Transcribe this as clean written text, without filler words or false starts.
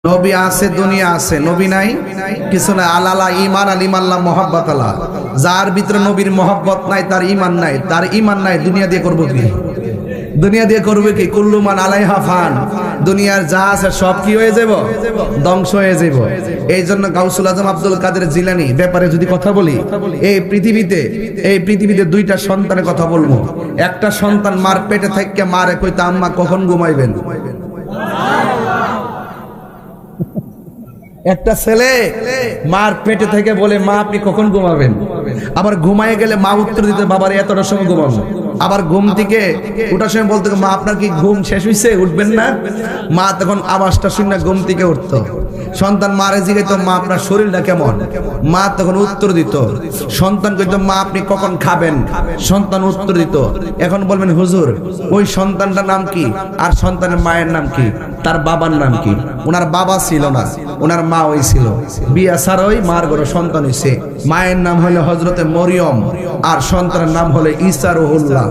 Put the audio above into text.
নবী আছে, দুনিয়া আছে, নবী নাই কিছু নাই। আলালা ঈমান আল ঈমাল্লাহ মুহাব্বত আল্লাহ। যার ভিতরে নবীর মুহাব্বত নাই তার ঈমান নাই, তার ঈমান নাই। দুনিয়া দিয়ে করব কি? দুনিয়া দিয়ে করবে কি? কুল্লু মান আলাইহা ফান। দুনিয়ার যা আছে সব কি হয়ে যাব? ধ্বংস হয়ে যাব। এই জন্য গাউসুল আজম আব্দুল কাদের জিলানী ব্যাপারে যদি কথা বলি, এই পৃথিবীতে দুইটা সন্তানের কথা বলবো। একটা সন্তান মার পেটে থেকে মারে কইতা আম্মা কখন ঘুমাইবেন। একটা ছেলে মার পেটে থেকে বলে মা আপনি কখন ঘুমাবেন। আবার ঘুমায় গেলে মা উত্তর দিতে বাবার এতটা সময় ঘুমাবো। আবার ঘুম থেকে ওঠার সময় বলতো মা আপনার কি ঘুম শেষ হয়েছে, উঠবেন না? মা তখন আওয়াজটা শুনে ঘুম থেকে উঠতো। সন্তান মারে জিজ্ঞাসা মা আপনার শরীরটা কেমন, মা তখন উত্তর দিত। সন্তান কইতো মা আপনি কখন খাবেন, সন্তান উত্তর দিত। এখন বলবেন হুজুর ওই সন্তানটার নাম কি আর সন্তানের মায়ের নাম কি, তার বাবার নাম কি? ওনার বাবা ছিল না, ওনার মা ওই ছিল। বিয়া ছাড়াই মার ঘরে সন্তান হইছে। মায়ের নাম হলো হযরতে মরিয়ম আর সন্তানের নাম হলো ঈসা রুহুল্লাহ।